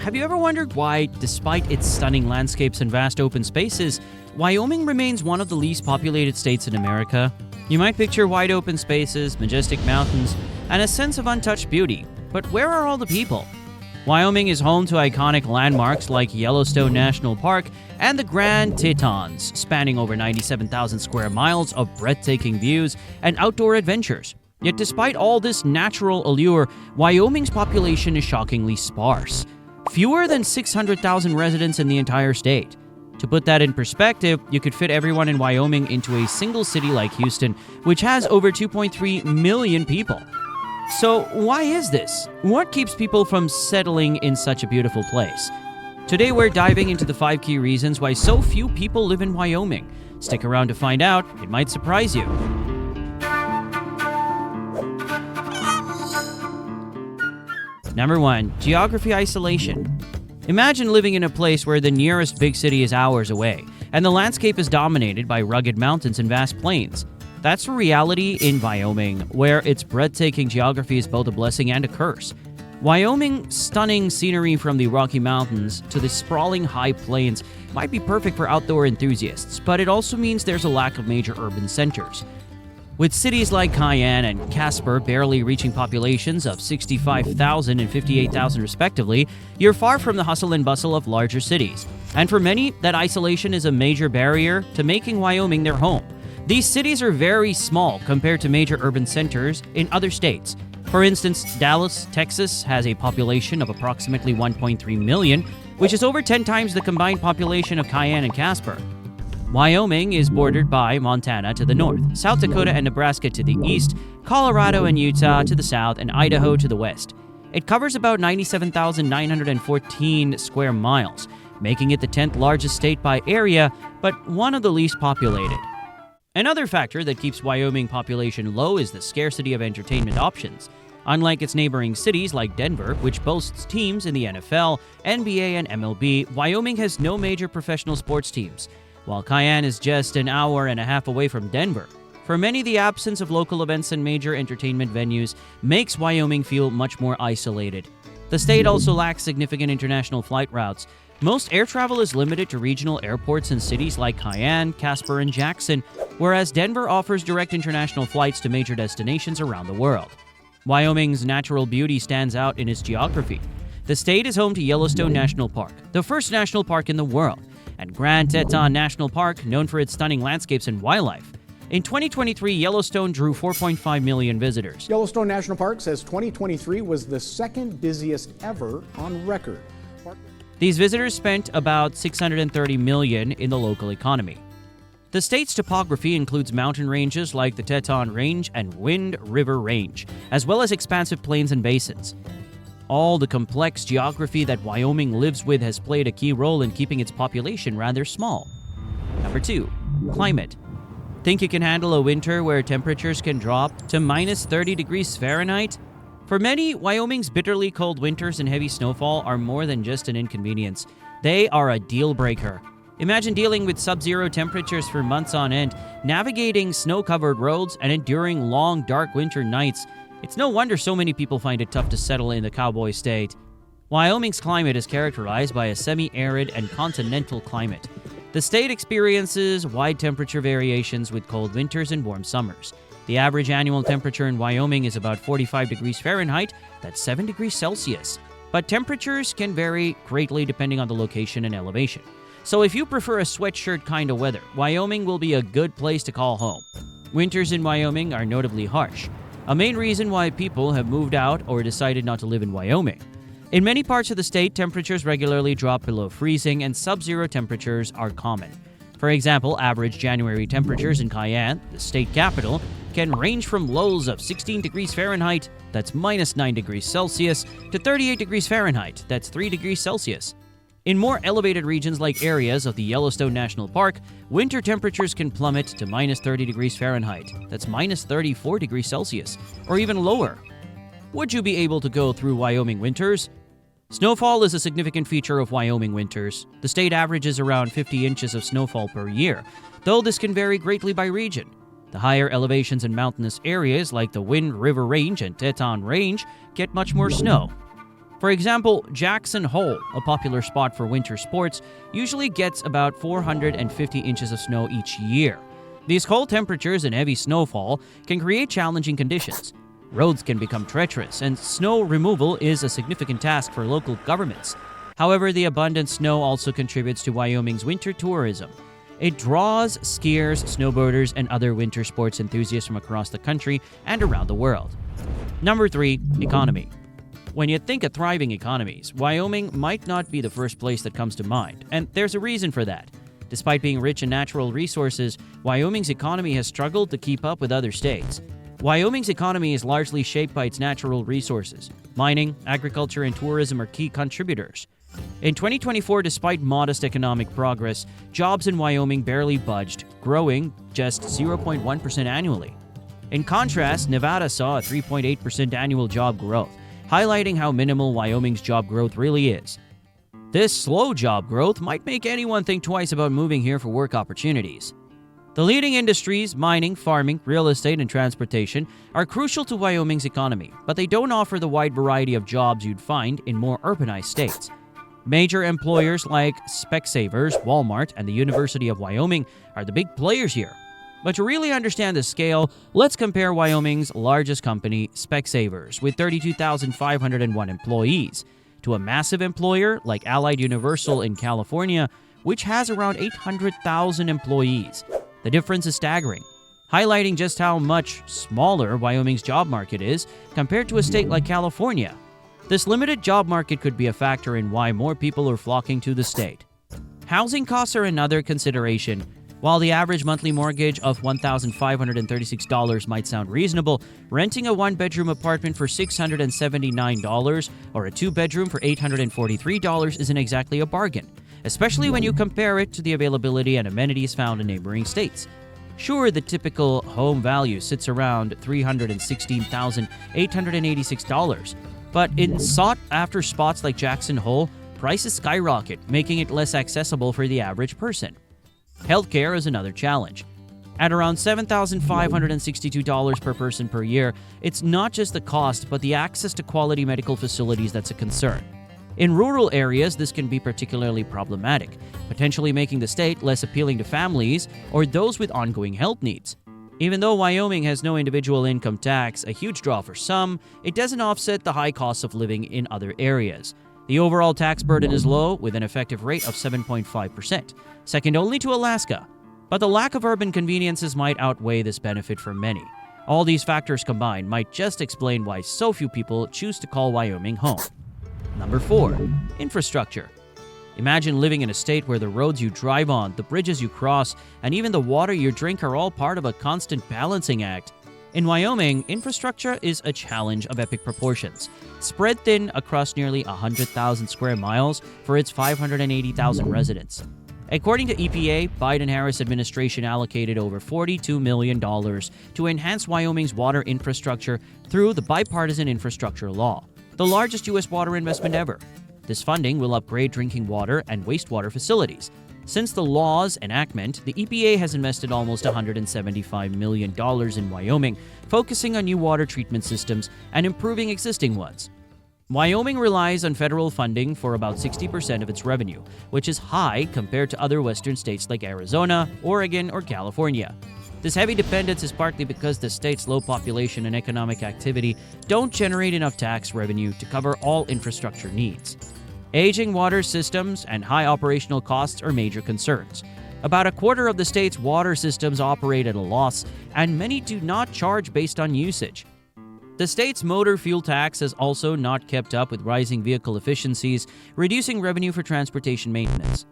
have you ever wondered why, despite its stunning landscapes and vast open spaces, Wyoming remains one of the least populated states in America? You might picture wide open spaces, majestic mountains, and a sense of untouched beauty, but where are all the people? Wyoming is home to iconic landmarks like Yellowstone National Park and the Grand Tetons, spanning over 97,000 square miles of breathtaking views and outdoor adventures. Yet despite all this natural allure, Wyoming's population is shockingly sparse. Fewer than 600,000 residents in the entire state. To put that in perspective, you could fit everyone in Wyoming into a single city like Houston, which has over 2.3 million people. So why is this? What keeps people from settling in such a beautiful place? Today we're diving into the 5 key reasons why so few people live in Wyoming. Stick around to find out, it might surprise you. Number 1. Geography isolation. Imagine living in a place where the nearest big city is hours away, and the landscape is dominated by rugged mountains and vast plains. That's a reality in Wyoming, where its breathtaking geography is both a blessing and a curse. Wyoming's stunning scenery from the Rocky Mountains to the sprawling high plains might be perfect for outdoor enthusiasts, but it also means there's a lack of major urban centers. With cities like Cheyenne and Casper barely reaching populations of 65,000 and 58,000 respectively, you're far from the hustle and bustle of larger cities. And for many, that isolation is a major barrier to making Wyoming their home. These cities are very small compared to major urban centers in other states. For instance, Dallas, Texas has a population of approximately 1.3 million, which is over 10 times the combined population of Cheyenne and Casper. Wyoming is bordered by Montana to the north, South Dakota and Nebraska to the east, Colorado and Utah to the south, and Idaho to the west. It covers about 97,914 square miles, making it the 10th largest state by area, but one of the least populated. Another factor that keeps Wyoming population low is the scarcity of entertainment options. Unlike its neighboring cities like Denver, which boasts teams in the NFL, NBA, and MLB, Wyoming has no major professional sports teams, while Cheyenne is just an hour and a half away from Denver. For many, the absence of local events and major entertainment venues makes Wyoming feel much more isolated. The state also lacks significant international flight routes. Most air travel is limited to regional airports in cities like Cheyenne, Casper, and Jackson, whereas Denver offers direct international flights to major destinations around the world. Wyoming's natural beauty stands out in its geography. The state is home to Yellowstone National Park, the first national park in the world, and Grand Teton National Park, known for its stunning landscapes and wildlife. In 2023, Yellowstone drew 4.5 million visitors. Yellowstone National Park says 2023 was the second busiest ever on record. These visitors spent about $630 million in the local economy. The state's topography includes mountain ranges like the Teton Range and Wind River Range, as well as expansive plains and basins. All the complex geography that Wyoming lives with has played a key role in keeping its population rather small. Number 2. Climate. Think you can handle a winter where temperatures can drop to minus 30 degrees Fahrenheit? For many, Wyoming's bitterly cold winters and heavy snowfall are more than just an inconvenience. They are a deal breaker. Imagine dealing with sub-zero temperatures for months on end, navigating snow-covered roads, and enduring long, dark winter nights. It's no wonder so many people find it tough to settle in the cowboy state. Wyoming's climate is characterized by a semi-arid and continental climate. The state experiences wide temperature variations with cold winters and warm summers. The average annual temperature in Wyoming is about 45 degrees Fahrenheit, that's 7 degrees Celsius. But temperatures can vary greatly depending on the location and elevation. So if you prefer a sweatshirt kind of weather, Wyoming will be a good place to call home. Winters in Wyoming are notably harsh, a main reason why people have moved out or decided not to live in Wyoming. In many parts of the state, temperatures regularly drop below freezing and sub-zero temperatures are common. For example, average January temperatures in Cheyenne, the state capital, can range from lows of 16 degrees Fahrenheit, that's minus 9 degrees Celsius, to 38 degrees Fahrenheit, that's 3 degrees Celsius. In more elevated regions like areas of the Yellowstone National Park, winter temperatures can plummet to minus 30 degrees Fahrenheit, that's minus 34 degrees Celsius, or even lower. Would you be able to go through Wyoming winters? Snowfall is a significant feature of Wyoming winters. The state averages around 50 inches of snowfall per year, though this can vary greatly by region. The higher elevations in mountainous areas like the Wind River Range and Teton Range get much more snow. For example, Jackson Hole, a popular spot for winter sports, usually gets about 450 inches of snow each year. These cold temperatures and heavy snowfall can create challenging conditions. Roads can become treacherous, and snow removal is a significant task for local governments. However, the abundant snow also contributes to Wyoming's winter tourism. It draws skiers, snowboarders, and other winter sports enthusiasts from across the country and around the world. Number 3, economy. When you think of thriving economies, Wyoming might not be the first place that comes to mind, and there's a reason for that. Despite being rich in natural resources, Wyoming's economy has struggled to keep up with other states. Wyoming's economy is largely shaped by its natural resources. Mining, agriculture, and tourism are key contributors. In 2024, despite modest economic progress, jobs in Wyoming barely budged, growing just 0.1% annually. In contrast, Nevada saw a 3.8% annual job growth, highlighting how minimal Wyoming's job growth really is. This slow job growth might make anyone think twice about moving here for work opportunities. The leading industries, mining, farming, real estate, and transportation, are crucial to Wyoming's economy, but they don't offer the wide variety of jobs you'd find in more urbanized states. Major employers like Specsavers, Walmart, and the University of Wyoming are the big players here. But to really understand the scale, let's compare Wyoming's largest company, Specsavers, with 32,501 employees, to a massive employer like Allied Universal in California, which has around 800,000 employees. The difference is staggering, highlighting just how much smaller Wyoming's job market is compared to a state like California. This limited job market could be a factor in why more people are flocking to the state. Housing costs are another consideration. While the average monthly mortgage of $1,536 might sound reasonable, renting a one-bedroom apartment for $679 or a two-bedroom for $843 isn't exactly a bargain, especially when you compare it to the availability and amenities found in neighboring states. Sure, the typical home value sits around $316,886, but in sought-after spots like Jackson Hole, prices skyrocket, making it less accessible for the average person. Healthcare is another challenge. At around $7,562 per person per year, it's not just the cost, but the access to quality medical facilities that's a concern. In rural areas, this can be particularly problematic, potentially making the state less appealing to families or those with ongoing health needs. Even though Wyoming has no individual income tax, a huge draw for some, it doesn't offset the high costs of living in other areas. The overall tax burden is low, with an effective rate of 7.5%, second only to Alaska. But the lack of urban conveniences might outweigh this benefit for many. All these factors combined might just explain why so few people choose to call Wyoming home. Number 4. Infrastructure. Imagine living in a state where the roads you drive on, the bridges you cross, and even the water you drink are all part of a constant balancing act. In Wyoming, infrastructure is a challenge of epic proportions, spread thin across nearly 100,000 square miles for its 580,000 residents. According to EPA, Biden-Harris administration allocated over $42 million to enhance Wyoming's water infrastructure through the Bipartisan Infrastructure Law, the largest U.S. water investment ever. This funding will upgrade drinking water and wastewater facilities. Since the law's enactment, the EPA has invested almost $175 million in Wyoming, focusing on new water treatment systems and improving existing ones. Wyoming relies on federal funding for about 60% of its revenue, which is high compared to other western states like Arizona, Oregon, or California. This heavy dependence is partly because the state's low population and economic activity don't generate enough tax revenue to cover all infrastructure needs. Aging water systems and high operational costs are major concerns. About a quarter of the state's water systems operate at a loss, and many do not charge based on usage. The state's motor fuel tax has also not kept up with rising vehicle efficiencies, reducing revenue for transportation maintenance.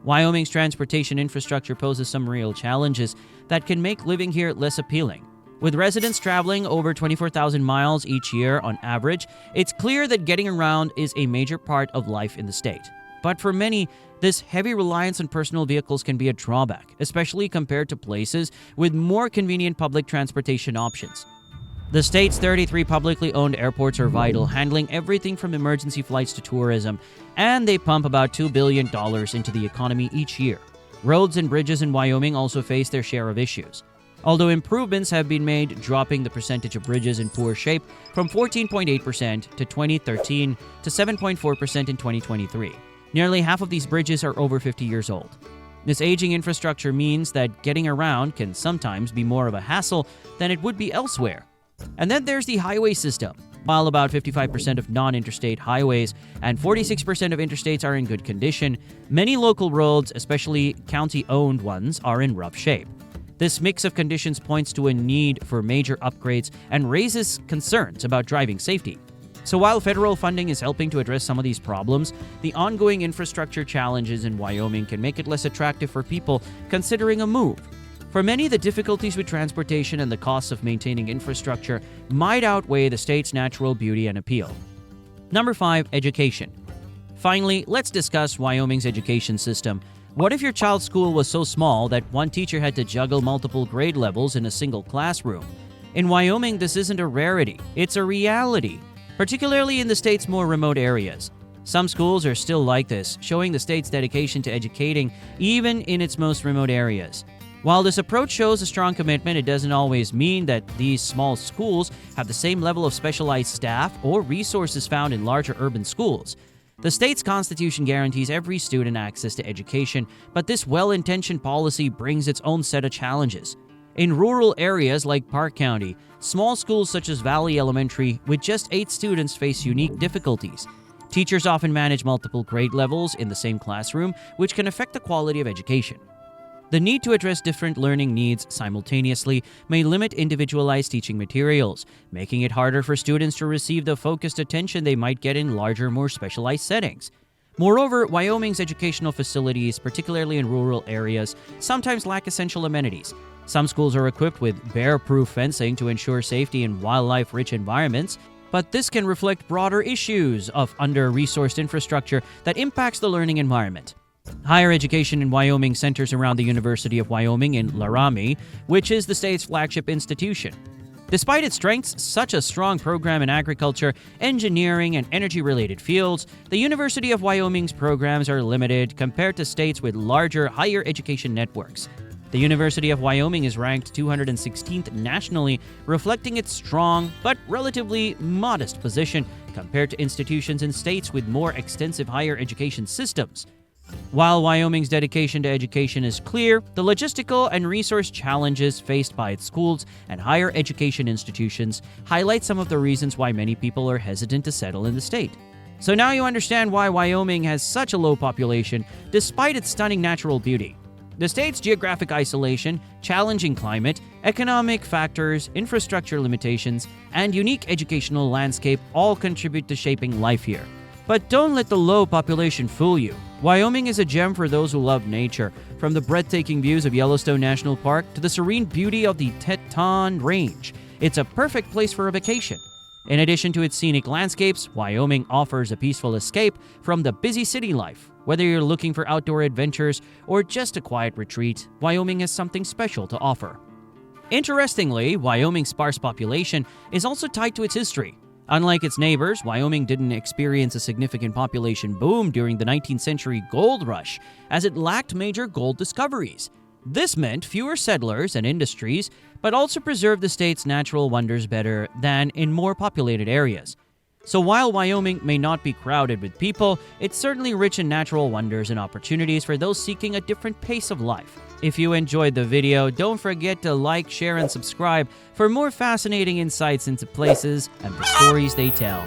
Wyoming's transportation infrastructure poses some real challenges that can make living here less appealing. With residents traveling over 24,000 miles each year on average, it's clear that getting around is a major part of life in the state. But for many, this heavy reliance on personal vehicles can be a drawback, especially compared to places with more convenient public transportation options. The state's 33 publicly owned airports are vital, handling everything from emergency flights to tourism, and they pump about $2 billion into the economy each year. Roads and bridges in Wyoming also face their share of issues. although improvements have been made, dropping the percentage of bridges in poor shape from 14.8% to 2013 to 7.4% in 2023. Nearly half of these bridges are over 50 years old. This aging infrastructure means that getting around can sometimes be more of a hassle than it would be elsewhere. And then there's the highway system. While about 55% of non-interstate highways and 46% of interstates are in good condition, many local roads, especially county-owned ones, are in rough shape. This mix of conditions points to a need for major upgrades and raises concerns about driving safety. So while federal funding is helping to address some of these problems, the ongoing infrastructure challenges in Wyoming can make it less attractive for people considering a move. For many, the difficulties with transportation and the costs of maintaining infrastructure might outweigh the state's natural beauty and appeal. Number 5. Education. Finally, let's discuss Wyoming's education system. What if your child's school was so small that one teacher had to juggle multiple grade levels in a single classroom? In Wyoming, this isn't a rarity, it's a reality, particularly in the state's more remote areas. Some schools are still like this, showing the state's dedication to educating even in its most remote areas. While this approach shows a strong commitment, it doesn't always mean that these small schools have the same level of specialized staff or resources found in larger urban schools. The state's constitution guarantees every student access to education, but this well-intentioned policy brings its own set of challenges. In rural areas like Park County, small schools such as Valley Elementary with just 8 students face unique difficulties. Teachers often manage multiple grade levels in the same classroom, which can affect the quality of education. The need to address different learning needs simultaneously may limit individualized teaching materials, making it harder for students to receive the focused attention they might get in larger, more specialized settings. Moreover, Wyoming's educational facilities, particularly in rural areas, sometimes lack essential amenities. Some schools are equipped with bear-proof fencing to ensure safety in wildlife-rich environments, but this can reflect broader issues of under-resourced infrastructure that impacts the learning environment. Higher education in Wyoming centers around the University of Wyoming in Laramie, which is the state's flagship institution. Despite its strengths, such a strong program in agriculture, engineering, and energy-related fields, the University of Wyoming's programs are limited compared to states with larger higher education networks. The University of Wyoming is ranked 216th nationally, reflecting its strong but relatively modest position compared to institutions in states with more extensive higher education systems. While Wyoming's dedication to education is clear, the logistical and resource challenges faced by its schools and higher education institutions highlight some of the reasons why many people are hesitant to settle in the state. So now you understand why Wyoming has such a low population despite its stunning natural beauty. The state's geographic isolation, challenging climate, economic factors, infrastructure limitations, and unique educational landscape all contribute to shaping life here. But don't let the low population fool you. Wyoming is a gem for those who love nature, from the breathtaking views of Yellowstone National Park to the serene beauty of the Teton Range. It's a perfect place for a vacation. In addition to its scenic landscapes, Wyoming offers a peaceful escape from the busy city life. Whether you're looking for outdoor adventures or just a quiet retreat, Wyoming has something special to offer. Interestingly, Wyoming's sparse population is also tied to its history. Unlike its neighbors, Wyoming didn't experience a significant population boom during the 19th century gold rush, as it lacked major gold discoveries. This meant fewer settlers and industries, but also preserved the state's natural wonders better than in more populated areas. So while Wyoming may not be crowded with people, it's certainly rich in natural wonders and opportunities for those seeking a different pace of life. If you enjoyed the video, don't forget to like, share, and subscribe for more fascinating insights into places and the stories they tell.